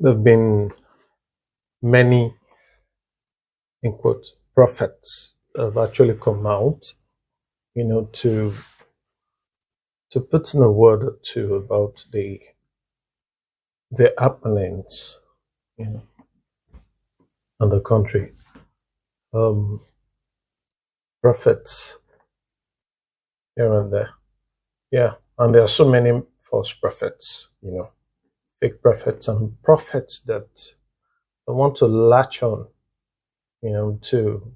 There have been many, in quotes, prophets that have actually come out, to put in a word or two about the happenings, you know, in the country. Um, Prophets here and there. Yeah. And there are so many false prophets, fake prophets and prophets that want to latch on, to,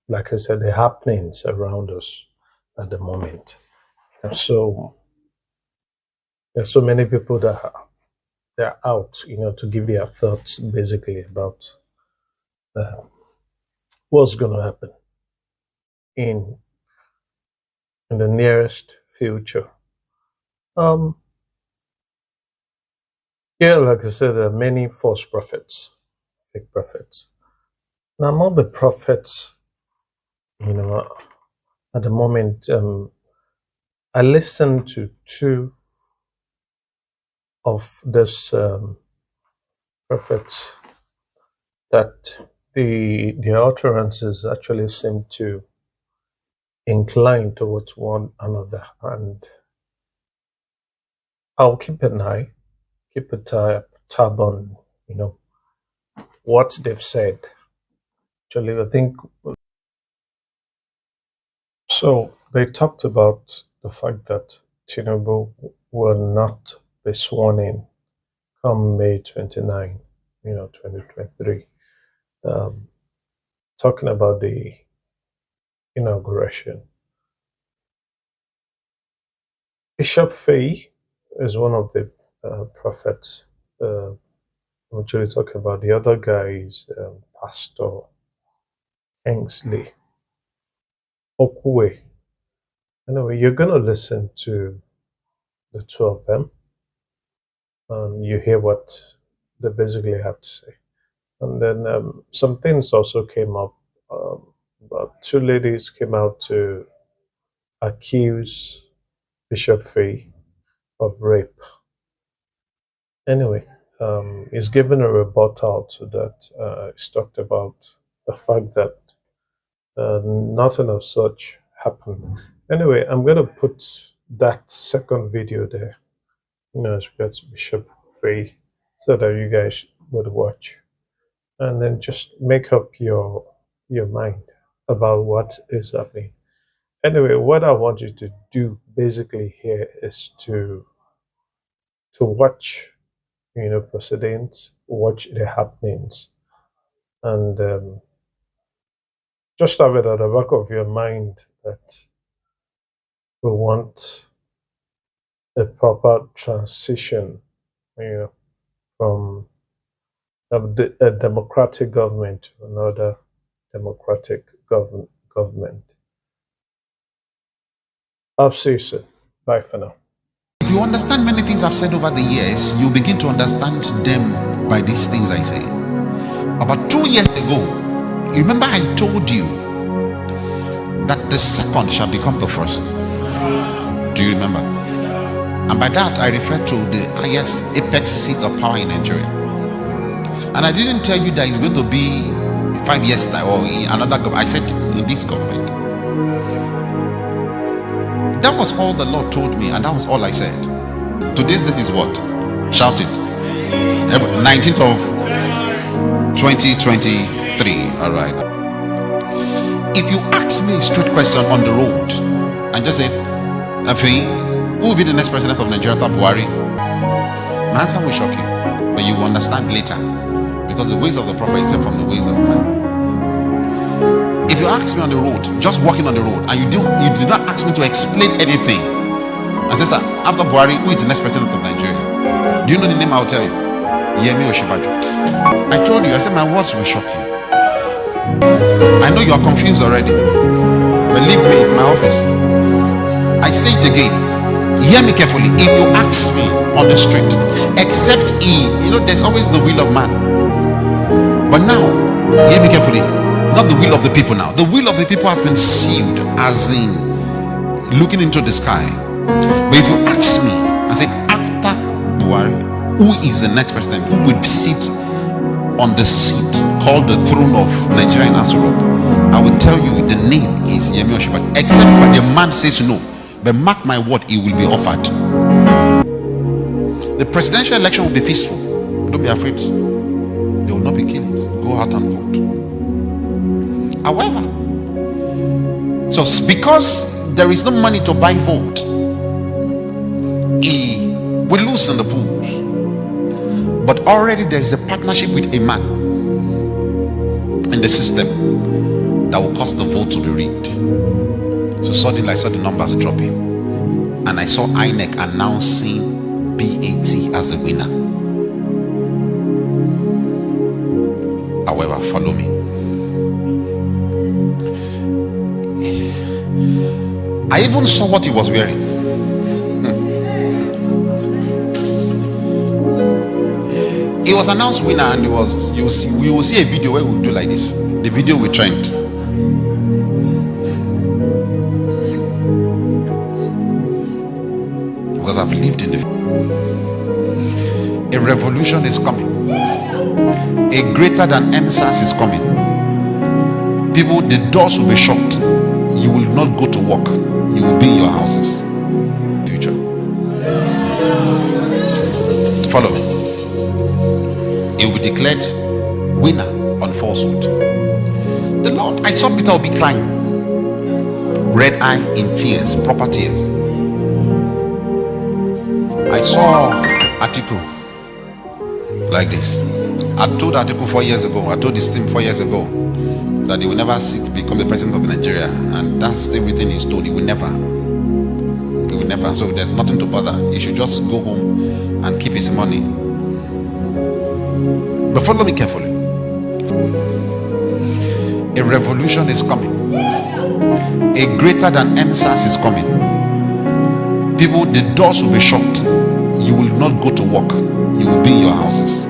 like I said, the happenings around us at the moment. And so there's so many people that they're out, to give their thoughts basically about what's going to happen in the nearest future. Yeah, like I said, there are many false prophets, fake prophets. Now, among the prophets, at the moment, I listened to two of these prophets that the utterances actually seem to incline towards one another, and I'll keep a tab on, what they've said. Actually, I think so. They talked about the fact that Tinubu will not be sworn in come May 29, 2023. Talking about the inauguration. Bishop Faye is one of the prophets. I'm actually talking about. The other guy is Pastor Kingsley Okwe. Anyway, you're going to listen to the two of them, and you hear what they basically have to say. And then some things also came up. About two ladies came out to accuse Bishop Faye of rape. Anyway, he's given a rebuttal to that. He's talked about the fact that nothing of such happened. Anyway, I'm going to put that second video there, as regards Bishop Faye, so that you guys would watch, and then just make up your mind about what is happening. Anyway, what I want you to do basically here is to watch, proceedings, watch the happenings, and just have it at the back of your mind that we want a proper transition, from a democratic government to another democratic government. I'll see you soon. Bye for now. If you understand many things I've said over the years, you begin to understand them by these things I say. About 2 years ago, you remember I told you that the second shall become the first. Do you remember? And by that I refer to the highest apex seat of power in Nigeria. And I didn't tell you that it's going to be 5 years time or in another government. I said in this government. That was all the Lord told me, and that was all I said. Today's date is what? Shout it. 19th of 2023. All right. If you ask me a straight question on the road and just say, who will be the next president of Nigeria after Buhari? My answer will shock you, but you will understand later, because the ways of the prophet is from the ways of man. If you ask me on the road, just walking on the road, and you did not ask me to explain anything, and say, sir, after Buhari, who is the next president of Nigeria? Do you know the name? I'll tell you. Yemi Oshibaju. I told you, I said my words will shock you. I know you are confused already. Believe me, it's my office. I say it again. Hear me carefully. If you ask me on the street, except there's always the will of man. But now, hear me carefully. Not the will of the people now. The will of the people has been sealed, as in looking into the sky. But if you ask me, I say after Buhari, who is the next president, who will sit on the seat called the throne of Nigerian Asurok, I will tell you the name is Yemi Osinbajo, except when the man says no. But mark my word, he will be offered. The presidential election will be peaceful. Don't be afraid. There will not be killings. Go out and vote. However, so because there is no money to buy vote, he will lose in the polls. But already there is a partnership with a man in the system that will cause the vote to be rigged. So suddenly I saw the numbers dropping, and I saw INEC announcing BAT as the winner. However, follow me. I even saw what he was wearing. He was announced winner, and we will see a video where we'll do like this. The video will trend. Because I've lived in the... A revolution is coming. A greater than NSAS is coming. People, the doors will be shut. You will not go to work. You will be in your houses. Future. Follow me. It will be declared winner on falsehood. The Lord, I saw Peter will be crying. Red eye in tears, proper tears. I saw Atiku like this. I told Atiku 4 years ago, I told this team 4 years ago, that he will never become the president of Nigeria, and that's still written in stone. He will never. He will never. So there's nothing to bother. He should just go home and keep his money. But follow me carefully. A revolution is coming. A greater than NSAS is coming. People, the doors will be shut. You will not go to work. You will be in your houses.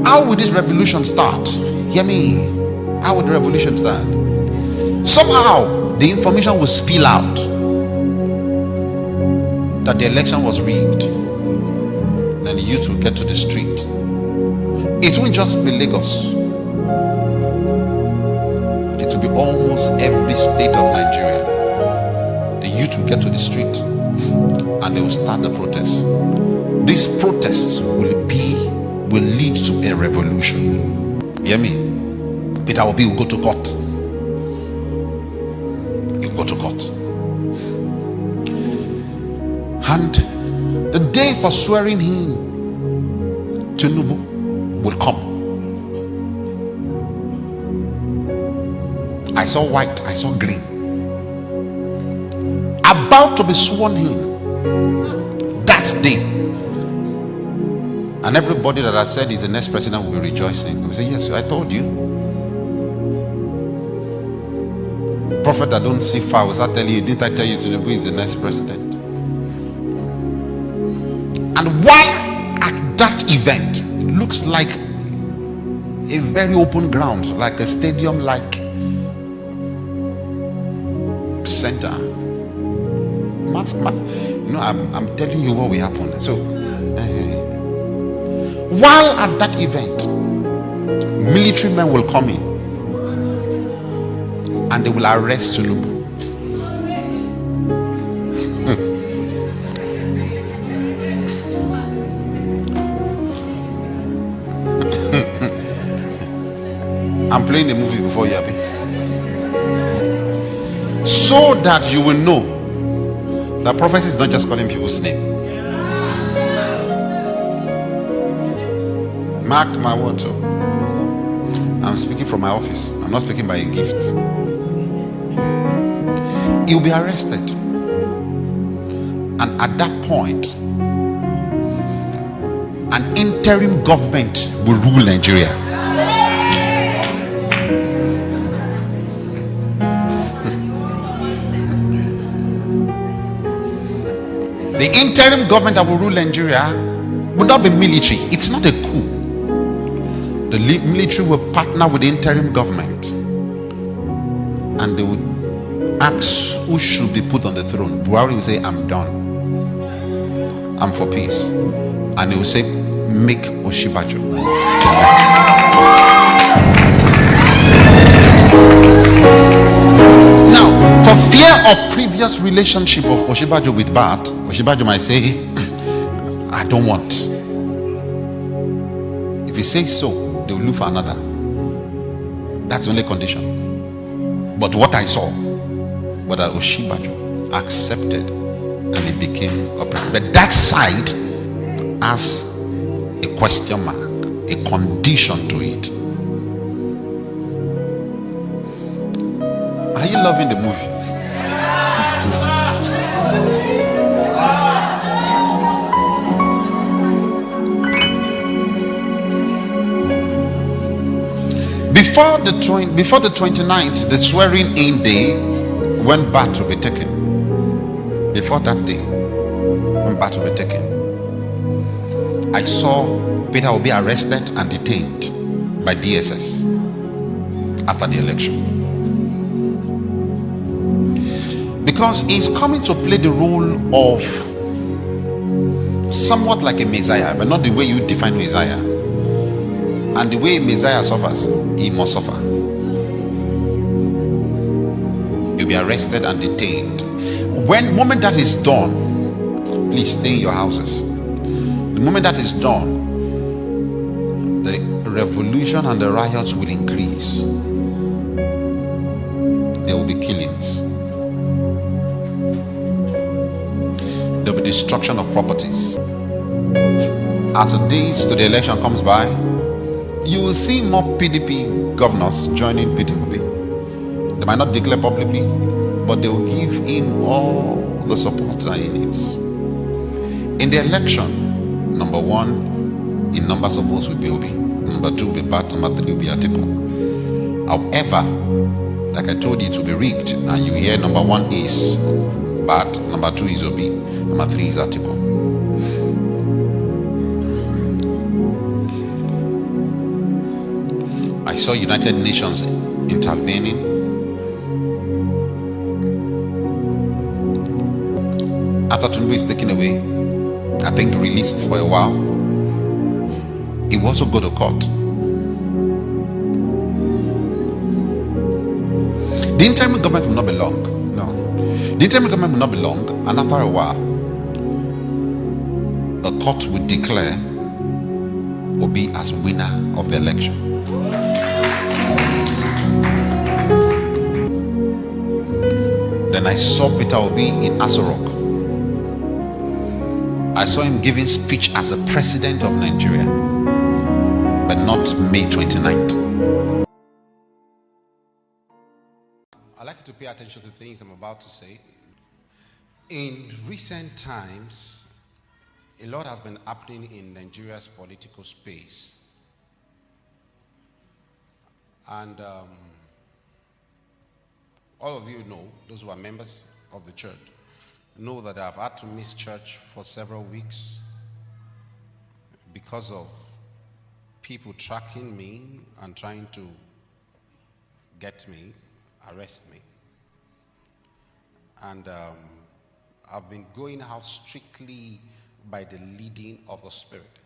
How will this revolution start? Hear me. How will the revolution start? Somehow the information will spill out that the election was rigged. Then the youth will get to the street. It won't just be Lagos. It will be almost every state of Nigeria. The youth will get to the street and they will start the protests. These protests will lead to a revolution. Hear me? Peter Obi will go to court. He'll go to court. And the day for swearing him, Tinubu, will come. I saw white, I saw green. About to be sworn in that day. And everybody that I said is the next president will be rejoicing. They will say, yes, I told you. Prophet that don't see far, was I tell you, didn't I tell you Tinubu is the next president? And while at that event, it looks like a very open ground, like a stadium like center. You know, I'm telling you what will happen. So while at that event, military men will come in and they will arrest Tinubu. I'm playing a movie before you, Abi. So that you will know that prophecy is not just calling people's name. Mark my word. So I'm speaking from my office. I'm not speaking by a gift. He'll be arrested. And at that point, an interim government will rule Nigeria. The interim government that will rule Nigeria will not be military. It's not a coup. The military will partner with the interim government and they would ask who should be put on the throne. Buhari will say, I'm done. I'm for peace. And he will say, make Oshibajo the next. Now, for fear of previous relationship of Oshibajo with Bat, Oshibajo might say, I don't want. If he says so, they will look for another. That's the only condition. But what I saw was that Oshibajo accepted and he became a president. But that side has a question mark, a condition to it. Are you loving the movie? Before the 29th, the swearing in day, when Bat will be taken. Before that day, when Bat will be taken, I saw Peter will be arrested and detained by DSS after the election, because he's coming to play the role of somewhat like a Messiah, but not the way you define Messiah. And the way Messiah suffers, he must suffer. He'll be arrested and detained. When moment that is done, please stay in your houses. The moment that is done, the revolution and the riots will increase. There will be killings. There will be destruction of properties. As the days to the election comes by, you will see more PDP governors joining Peter Obi. They might not declare publicly, but they will give him all the support that he needs. In the election, number one in numbers of votes will be Obi, number two will be Bat, number three will be Atiku. However, like I told you, it will be rigged, and you hear number one is Bat, number two is Obi, number three is Atiku. I saw United Nations intervening. After Tinubu is taken away, I think released for a while, he will also go to court. The interim government will not be long. No. The interim government will not be long, and after a while, the court will declare Obi as winner of the election. Then I saw Peter Obi in Aso Rock. I saw him giving speech as a president of Nigeria, but not May 29th. I'd like you to pay attention to things I'm about to say. In recent times, a lot has been happening in Nigeria's political space. And all of you know, those who are members of the church, know that I've had to miss church for several weeks because of people tracking me and trying to get me, arrest me. And I've been going out strictly by the leading of the Spirit.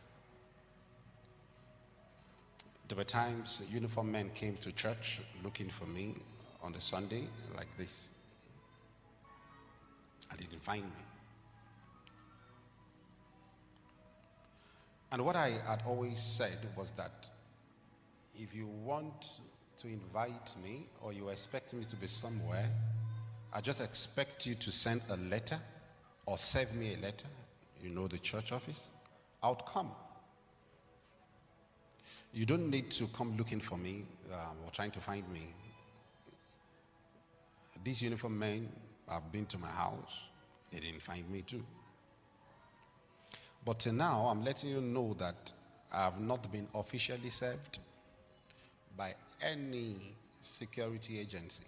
There were times uniformed men came to church looking for me on the Sunday like this. And they didn't find me. And what I had always said was that if you want to invite me or you expect me to be somewhere, I just expect you to send a letter or send me a letter, you know, the church office, I would come. You don't need to come looking for me or trying to find me. These uniformed men have been to my house. They didn't find me too. But till now, I'm letting you know that I have not been officially served by any security agency.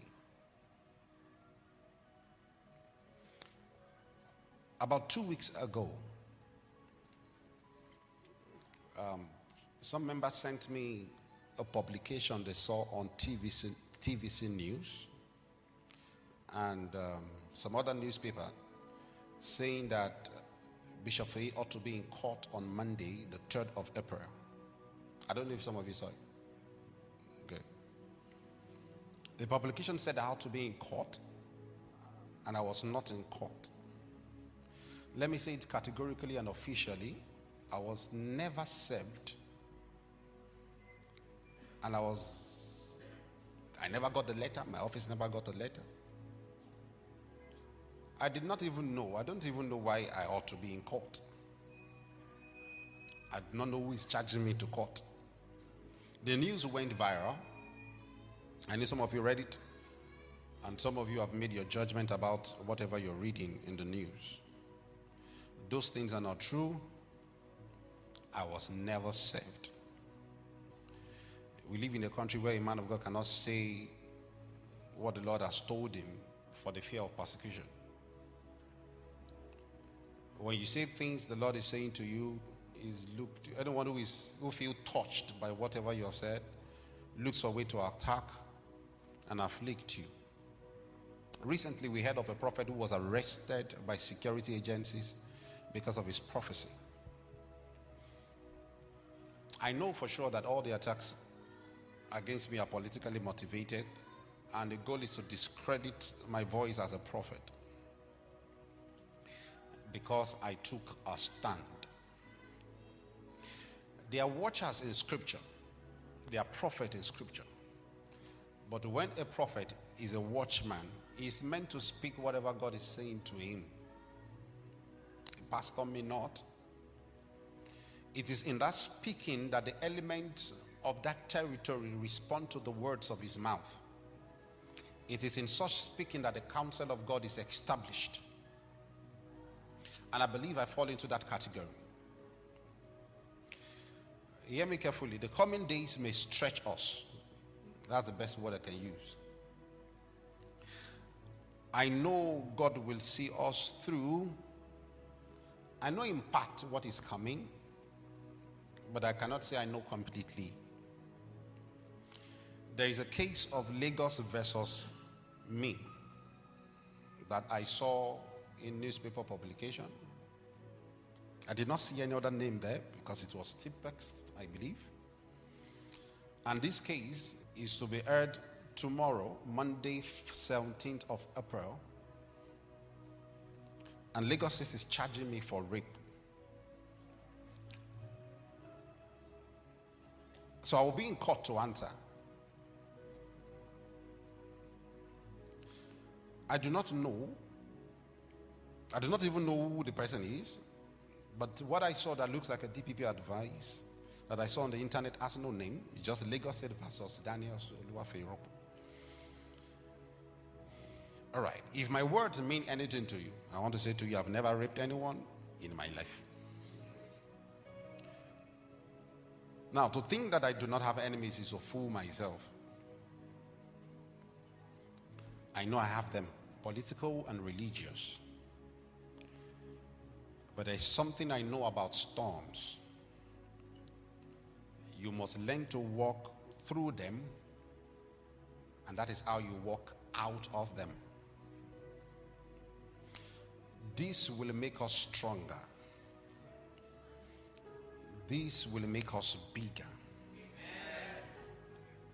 About 2 weeks ago, some members sent me a publication they saw on TVC News and some other newspaper saying that Bishop Faye ought to be in court on Monday, the 3rd of April. I don't know if some of you saw it. Good. The publication said I ought to be in court, and I was not in court. Let me say it categorically and officially. I was never served, and I never got the letter. My office never got a letter. I don't even know why I ought to be in court. I do not know who is charging me to court. The news went viral. I know some of you read it, and some of you have made your judgment about whatever you're reading in the news. Those things are not true. I was never saved. We live in a country where a man of God cannot say what the Lord has told him for the fear of persecution. When you say things the Lord is saying to you, is look to anyone who feel touched by whatever you have said, looks for a way to attack and afflict you. Recently we heard of a prophet who was arrested by security agencies because of his prophecy. I know for sure that all the attacks against me are politically motivated, and the goal is to discredit my voice as a prophet because I took a stand. They are watchers in scripture. They are prophets in scripture. But when a prophet is a watchman, he is meant to speak whatever God is saying to him. A pastor may not. It is in that speaking that the elements of that territory respond to the words of his mouth. It is in such speaking that the counsel of God is established. And I believe I fall into that category. Hear me carefully. The coming days may stretch us. That's the best word I can use. I know God will see us through. I know in part what is coming, but I cannot say I know completely. There is a case of Lagos versus me that I saw in newspaper publication. I did not see any other name there because it was text, I believe. And this case is to be heard tomorrow, Monday, 17th of April. And Lagos State is charging me for rape. So I will be in court to answer. I do not know. I do not even know who the person is. But what I saw that looks like a DPP advice that I saw on the internet has no name. It's just Lagos State versus Daniel Oluwafeyi. All right. If my words mean anything to you, I want to say to you, I've never raped anyone in my life. Now, to think that I do not have enemies is to fool myself. I know I have them, political and religious. But there's something I know about storms. You must learn to walk through them, and that is how you walk out of them. This will make us stronger. This will make us bigger.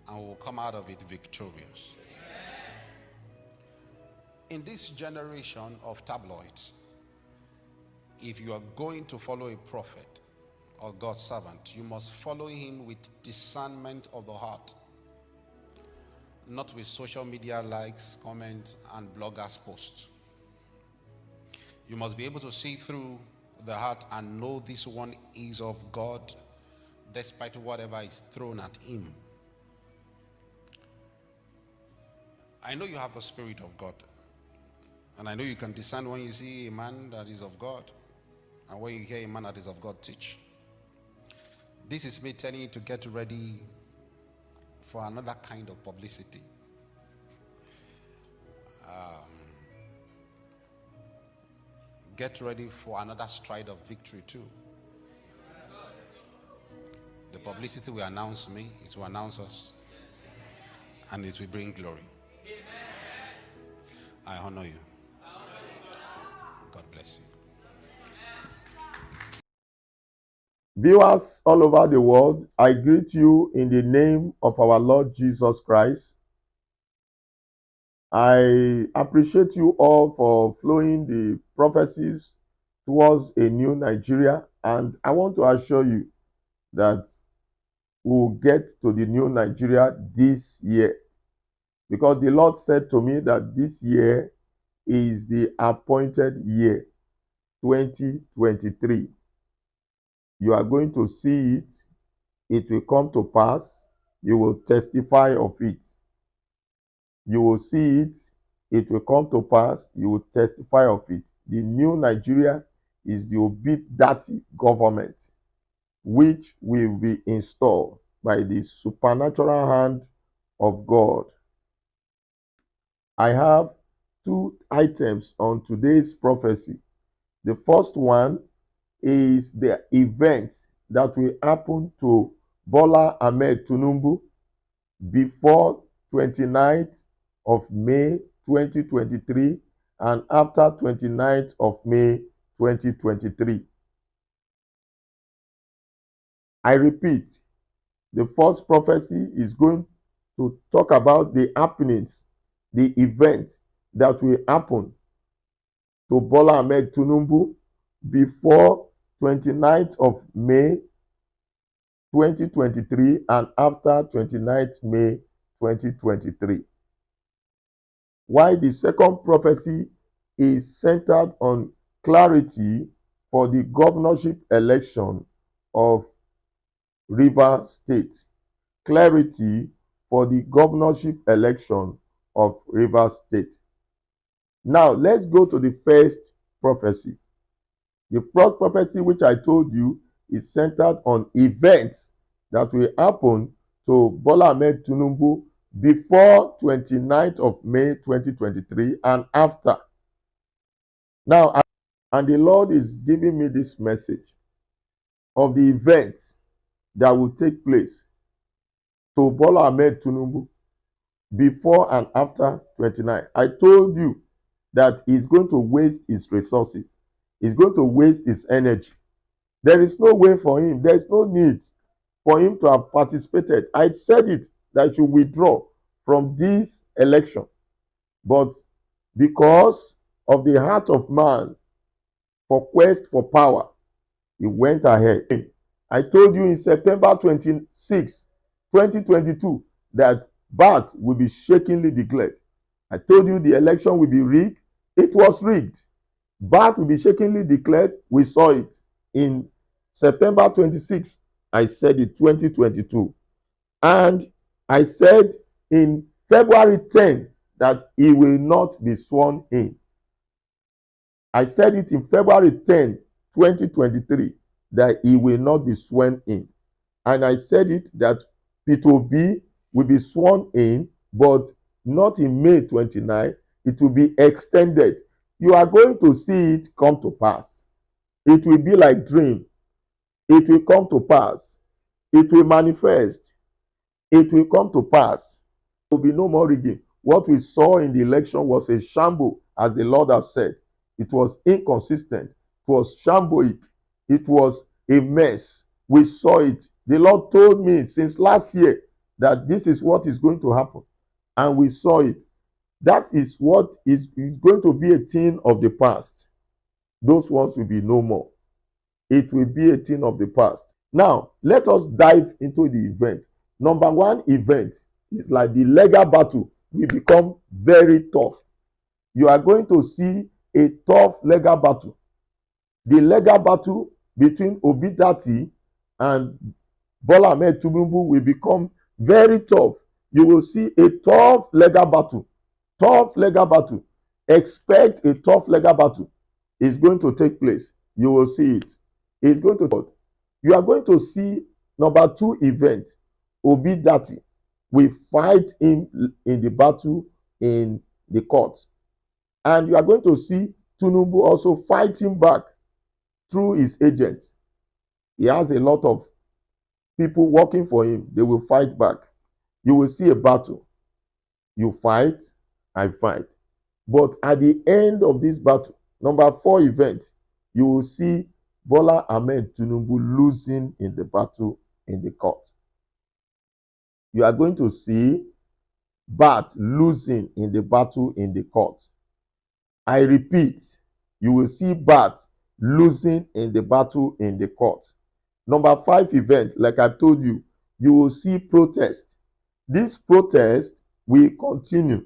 And we'll come out of it victorious. In this generation of tabloids, if you are going to follow a prophet or God's servant, you must follow him with discernment of the heart, not with social media likes, comments, and bloggers' posts. You must be able to see through the heart and know this one is of God, despite whatever is thrown at him. I know you have the Spirit of God, and I know you can discern when you see a man that is of God and when you hear a man that is of God teach. This is me telling you to get ready for another kind of publicity. Get ready for another stride of victory too. The publicity will announce me, it will announce us, and it will bring glory. I honor you. God bless you. Viewers all over the world, I greet you in the name of our Lord Jesus Christ. I appreciate you all for flowing the prophecies towards a new Nigeria, and I want to assure you that we'll get to the new Nigeria this year, because the Lord said to me that this year is the appointed year, 2023. You are going to see it. It will come to pass. You will testify of it. You will see it. It will come to pass. You will testify of it. The new Nigeria is the obedient government, which will be installed by the supernatural hand of God. I have two items on today's prophecy. The first one is the event that will happen to Bola Ahmed Tinubu before 29th of May 2023 and after 29th of May 2023. I repeat, the first prophecy is going to talk about the happenings, the event that will happen to Bola Ahmed Tinubu before 29th of May 2023 and after 29th May 2023. While the second prophecy is centered on clarity for the governorship election of Rivers State. Clarity for the governorship election of Rivers State. Now, let's go to the first prophecy. The first prophecy, which I told you, is centered on events that will happen to Bola Ahmed Tinubu before 29th of May 2023 and after. Now, and the Lord is giving me this message of the events that will take place to Bola Ahmed Tinubu before and after 29. I told you that he's going to waste his resources. He's going to waste his energy. There is no way for him. There is no need for him to have participated. I said it, that you withdraw from this election. But because of the heart of man for quest for power, he went ahead. I told you in September 26, 2022, that Bat will be shakingly declared. I told you the election will be rigged. It was rigged. Bat will be shakingly declared. We saw it in September 26. I said it 2022. And I said in February 10 that he will not be sworn in. I said it in February 10, 2023, that he will not be sworn in. And I said it that Peter Obi will be sworn in, but not in May 29. It will be extended. You are going to see it come to pass. It will be like dream. It will come to pass. It will manifest. It will come to pass. There will be no more rigging. What we saw in the election was a shambles, as the Lord has said. It was inconsistent. It was shambolic. It was a mess. We saw it. The Lord told me since last year that this is what is going to happen. And we saw it. That is what is going to be a thing of the past. Those ones will be no more. It will be a thing of the past. Now, let us dive into the event. Number one event is like the legal battle will become very tough. You are going to see a tough legal battle. The legal battle between Obi Dati and Bola Ahmed Tinubu will become very tough. You will see a tough legal battle. Tough legal battle. Expect a tough legal battle. It's going to take place. You will see it. It's going to. You are going to see number two event. Obi Dati will fight him in the battle in the court. And you are going to see Tinubu also fighting back through his agents. He has a lot of people working for him. They will fight back. You will see a battle. You fight, I fight. But at the end of this battle, number four event, you will see Bola Ahmed Tinubu losing in the battle in the court. You are going to see Bat losing in the battle in the court. I repeat, you will see Bat losing in the battle in the court. Number 5 event, like I told you, you will see protest. This protest will continue.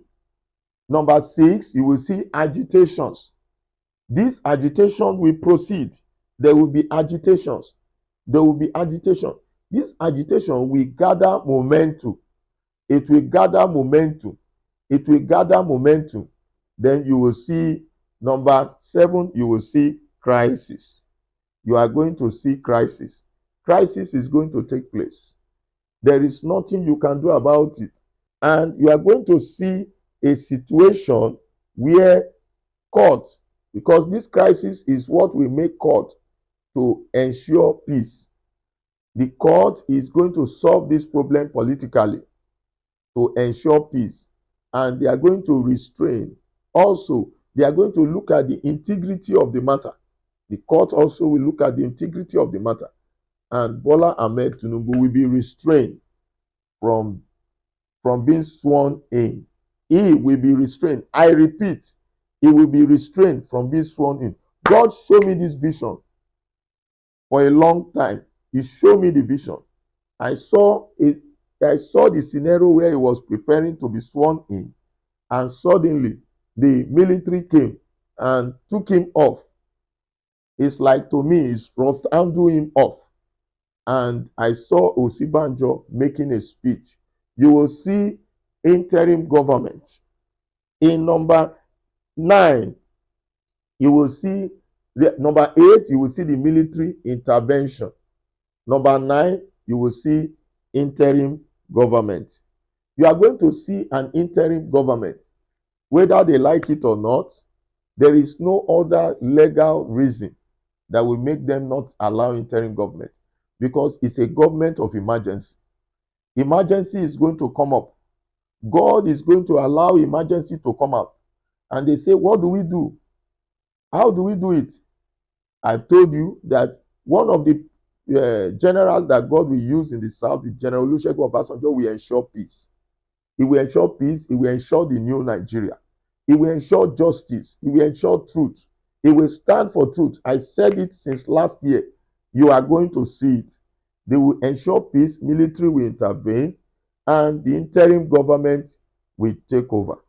Number 6, you will see agitations. This agitation will proceed. There will be agitations. There will be agitation. This agitation will gather momentum. It will gather momentum. It will gather momentum. Then you will see number 7, you will see crisis. You are going to see crisis. Crisis is going to take place. There is nothing you can do about it. And you are going to see a situation where court, because this crisis is what will make court to ensure peace. The court is going to solve this problem politically to ensure peace, and they are going to restrain. Also, they are going to look at the integrity of the matter. The court also will look at the integrity of the matter, and Bola Ahmed Tinubu will be restrained from being sworn in. He will be restrained. I repeat, he will be restrained from being sworn in. God showed me this vision for a long time. He showed me the vision. I saw the scenario where he was preparing to be sworn in, and suddenly the military came and took him off. It's like, to me, it's rough handle him off. And I saw Osibanjo making a speech. You will see interim government. In number 9, you will see number 8, you will see the military intervention. Number 9, you will see interim government. You are going to see an interim government. Whether they like it or not, there is no other legal reason that will make them not allow interim government, because it's a government of emergency. Emergency is going to come up. God is going to allow emergency to come up. And they say, what do we do? How do we do it? I've told you that one of the generals that God will use in the south, the General Olusegun Obasanjo, will ensure peace. He will ensure peace. He will ensure the new Nigeria. He will ensure justice. He will ensure truth. He will stand for truth. I said it since last year. You are going to see it. They will ensure peace. Military will intervene, and the interim government will take over.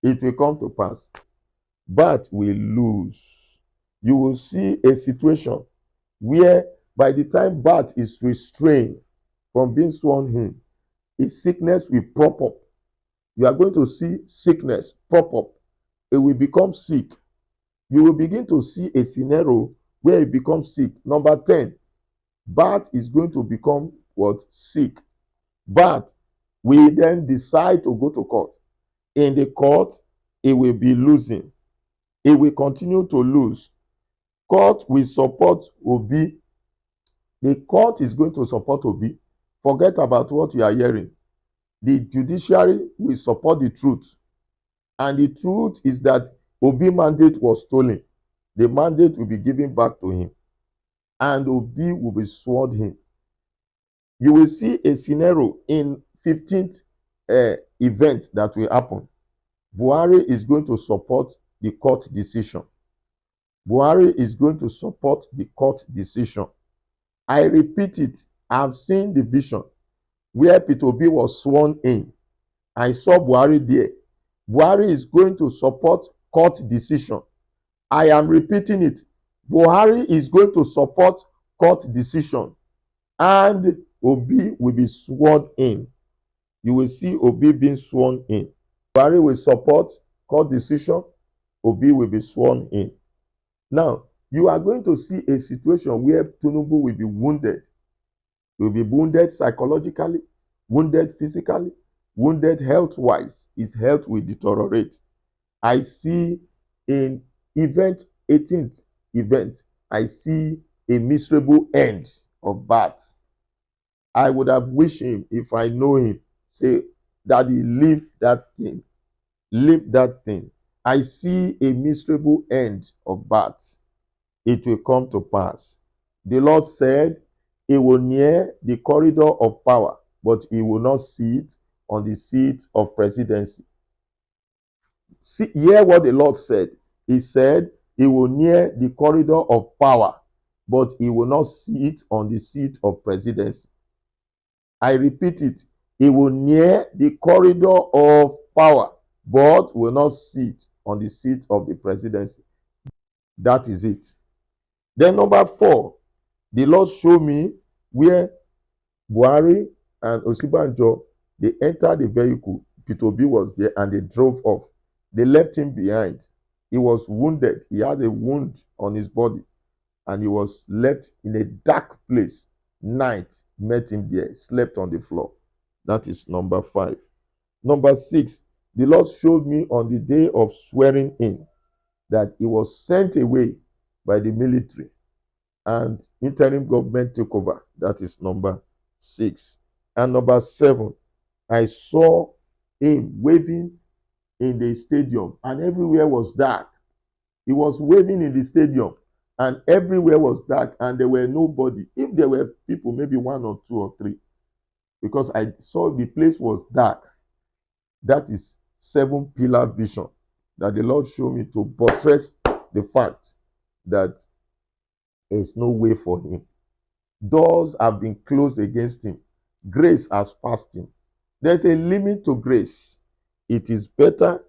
It will come to pass. But we lose. You will see a situation where by the time Bat is restrained from being sworn in, his sickness will pop up. You are going to see sickness pop up. It will become sick. You will begin to see a scenario where it becomes sick. Number 10, Bat is going to become what? Sick. But we then decide to go to court. In the court, it will be losing. It will continue to lose. Court will support Obi. The court is going to support Obi. Forget about what you are hearing. The judiciary will support the truth. And the truth is that Obi mandate was stolen. The mandate will be given back to him. And Obi will be sworn in. You will see a scenario in 15th event that will happen. Buhari is going to support the court decision. Buhari is going to support the court decision. I repeat it. I've seen the vision where Peter Obi was sworn in. I saw Buhari there. Buhari is going to support court decision. I am repeating it. Buhari is going to support court decision, and Obi will be sworn in. You will see Obi being sworn in. Buhari will support court decision. Obi will be sworn in. Now, you are going to see a situation where Tinubu will be wounded. He will be wounded psychologically, wounded physically, wounded health-wise. His health will deteriorate. I see in event 18th event, I see a miserable end of Bat. I would have wished him, if I know him, say, Daddy, leave that thing. Leave that thing. I see a miserable end of Bat. it will come to pass. The Lord said he will near the corridor of power, but he will not sit on the seat of presidency. See, hear what the Lord said. He said he will near the corridor of power, but he will not sit on the seat of presidency. I repeat it. He will near the corridor of power, but will not sit on the seat of the presidency. That is it. Then number 4, the Lord showed me where Buhari and Osibanjo, they entered the vehicle. Peter Obi was there and they drove off. They left him behind. He was wounded. He had a wound on his body and he was left in a dark place. Night met him there, slept on the floor. That is number 5. Number 6, the Lord showed me on the day of swearing in that he was sent away by the military and interim government took over. That is number 6. And number 7, I saw him waving in the stadium and everywhere was dark. He was waving in the stadium and everywhere was dark and there were nobody. If there were people, maybe 1 or 2 or 3, because I saw the place was dark. That is 7-pillar vision that the Lord showed me to buttress the fact that there is no way for him. Doors have been closed against him. Grace has passed him. There's a limit to grace. It is better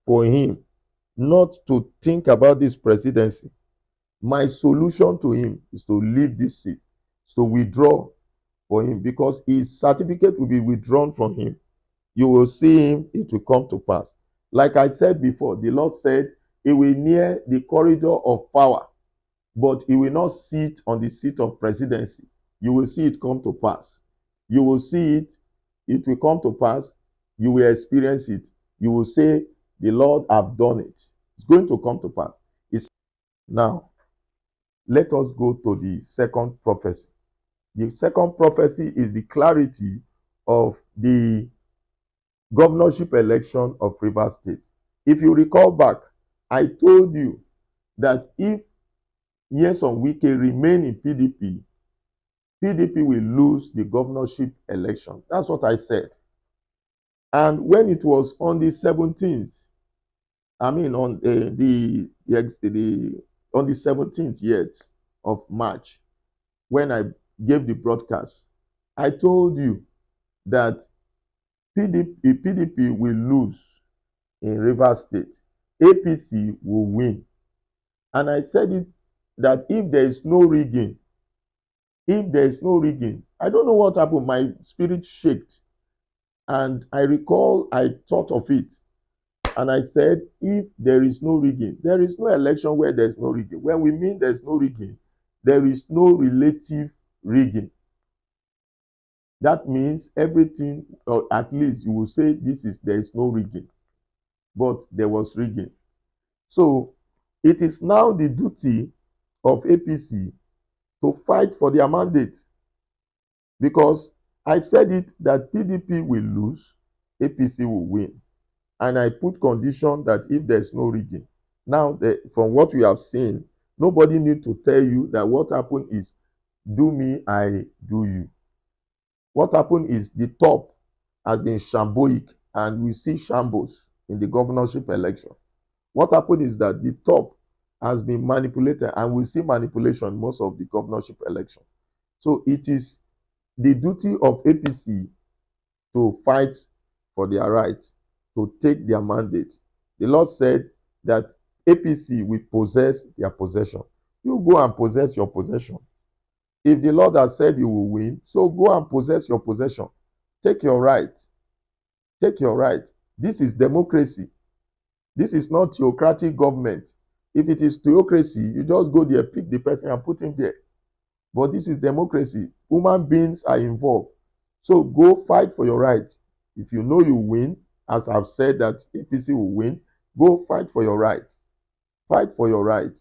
for him not to think about this presidency. My solution to him is to leave this seat, to withdraw for him, because his certificate will be withdrawn from him. You will see him, it will come to pass. Like I said before, the Lord said he will near the corridor of power, but he will not sit on the seat of presidency. You will see it come to pass. You will see it, it will come to pass. You will experience it. You will say, the Lord have done it. It's going to come to pass. Now, let us go to the second prophecy. The second prophecy is the clarity of the governorship election of Rivers State. If you recall back, I told you that if Nyesom Wike remain in PDP, PDP will lose the governorship election. That's what I said. And when it was on the 17th, I mean on the 17th yet of March, when I gave the broadcast, I told you that PDP will lose in Rivers State. APC will win. And I said it that if there is no rigging, I don't know what happened. My spirit shaked. And I recall I thought of it. And I said, if there is no rigging, there is no election where there is no rigging. When we mean there is no rigging, there is no relative rigging. That means everything, or at least you will say there is no rigging. But there was rigging. So it is now the duty of APC to fight for their mandate. Because I said it that PDP will lose, APC will win. And I put condition that if there's no rigging. Now, from what we have seen, nobody need to tell you that what happened is, do me, I do you. What happened is the top has been shambolic, and we see shambles in the governorship election. What happened is that the top has been manipulated, and we see manipulation most of the governorship election. So it is the duty of APC to fight for their right, to take their mandate. The Lord said that APC will possess their possession. You go and possess your possession. If the Lord has said you will win, so go and possess your possession. Take your right. Take your right. This is democracy. This is not theocratic government. If it is theocracy, you just go there, pick the person and put him there. But this is democracy. Human beings are involved. So go fight for your right. If you know you win, as I've said that APC will win, go fight for your right. Fight for your right.